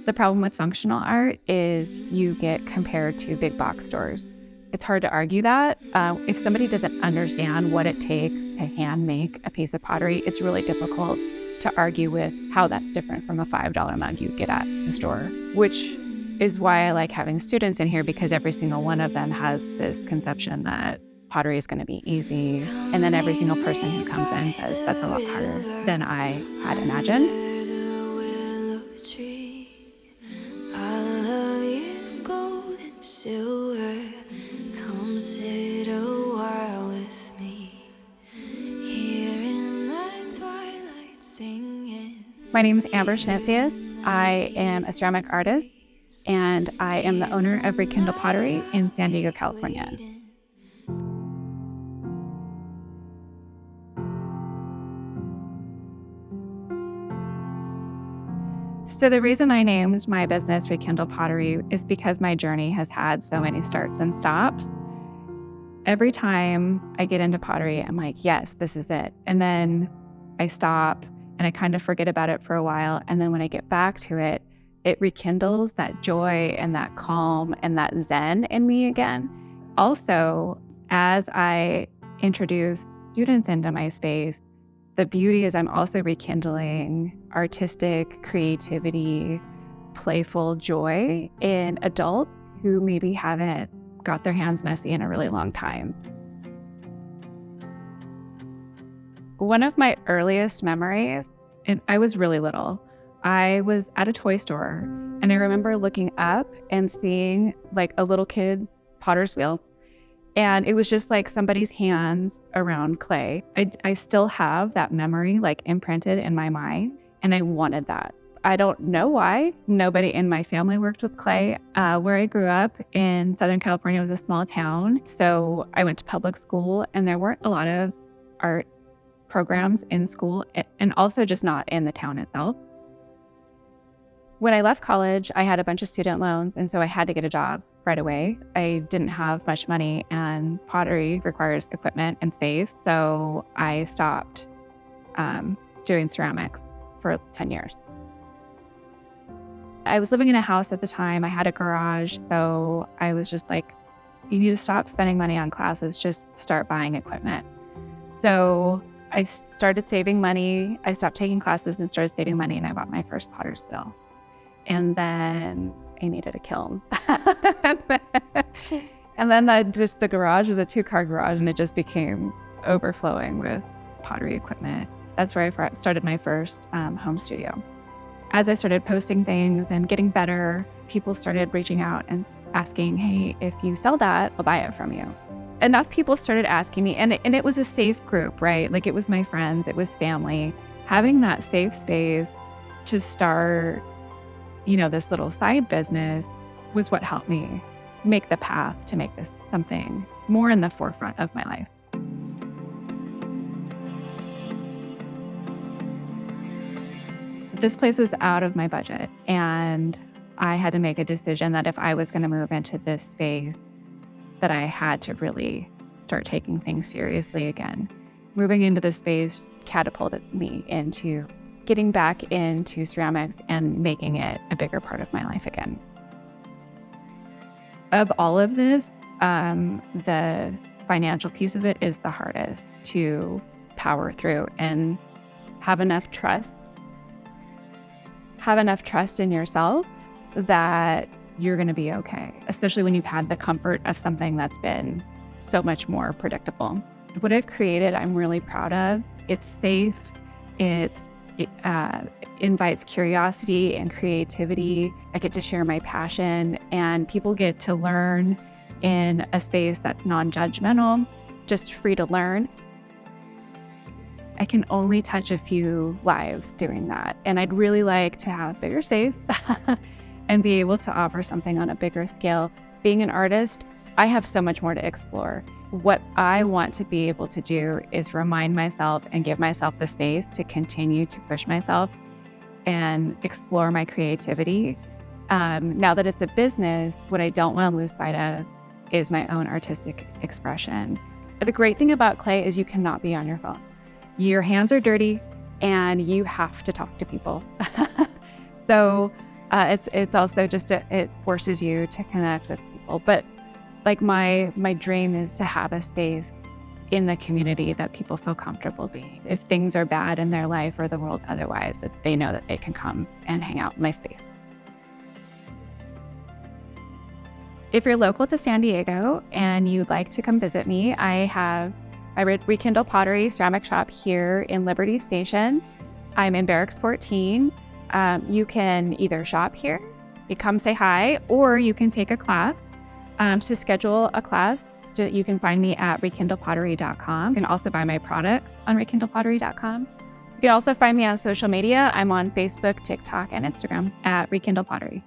The problem with functional art is you get compared to big box stores. It's hard to argue that. If somebody doesn't understand what it takes to hand make a piece of pottery, it's really difficult to argue with how that's different from a $5 mug you get at the store, which is why I like having students in here, because every single one of them has this conception that pottery is going to be easy. And then every single person who comes in says that's a lot harder than I had imagined. My name is Schnitzius. I am a ceramic artist, and I am the owner of Rekindle Pottery in San Diego, California. So the reason I named my business Rekindle Pottery is because my journey has had so many starts and stops. Every time I get into pottery, I'm like, yes, this is it. And then I stop and I kind of forget about it for a while. And then when I get back to it, it rekindles that joy and that calm and that zen in me again. Also, as I introduce students into my space, the beauty is I'm also rekindling artistic creativity, playful joy in adults who maybe haven't got their hands messy in a really long time. One of my earliest memories, and I was really little, I was at a toy store and I remember looking up and seeing like a little kid's potter's wheel. And it was just like somebody's hands around clay. I still have that memory like imprinted in my mind, and I wanted that. I don't know why. Nobody in my family worked with clay. Where I grew up in Southern California was a small town. So I went to public school and there weren't a lot of art programs in school, and also just not in the town itself. When I left college, I had a bunch of student loans, and so I had to get a job right away. I didn't have much money, and pottery requires equipment and space, so I stopped doing ceramics for 10 years. I was living in a house at the time. I had a garage, so I was just like, you need to stop spending money on classes, just start buying equipment. So I started saving money. I stopped taking classes and started saving money, and I bought my first potter's wheel. And then I needed a kiln. And then the garage was a 2-car garage, and it just became overflowing with pottery equipment. That's where I started my first home studio. As I started posting things and getting better, people started reaching out and asking, hey, if you sell that, I'll buy it from you. Enough people started asking me, and it was a safe group, right? Like it was my friends, it was family. Having that safe space to start, this little side business was what helped me make the path to make this something more in the forefront of my life. This place was out of my budget, and I had to make a decision that if I was going to move into this space, that I had to really start taking things seriously again. Moving into this space catapulted me into getting back into ceramics and making it a bigger part of my life again. Of all of this, the financial piece of it is the hardest to power through and have enough trust in yourself that you're going to be okay, especially when you've had the comfort of something that's been so much more predictable. What I've created, I'm really proud of. It's safe. It invites curiosity and creativity. I get to share my passion, and people get to learn in a space that's non-judgmental, just free to learn. I can only touch a few lives doing that, and I'd really like to have bigger space and be able to offer something on a bigger scale. Being an artist, I have so much more to explore. What I want to be able to do is remind myself and give myself the space to continue to push myself and explore my creativity. Now that it's a business, what I don't want to lose sight of is my own artistic expression. The great thing about clay is you cannot be on your phone. Your hands are dirty and you have to talk to people. So It's also just it forces you to connect with people. But like my dream is to have a space in the community that people feel comfortable being. If things are bad in their life or the world otherwise, that they know that they can come and hang out in my space. If you're local to San Diego and you'd like to come visit me, I Rekindle Pottery ceramic shop here in Liberty Station. I'm in Barracks 14. You can either shop here, you come say hi, or you can take a class. To schedule a class, you can find me at rekindlepottery.com. You can also buy my products on rekindlepottery.com. You can also find me on social media. I'm on Facebook, TikTok, and Instagram at Rekindle Pottery.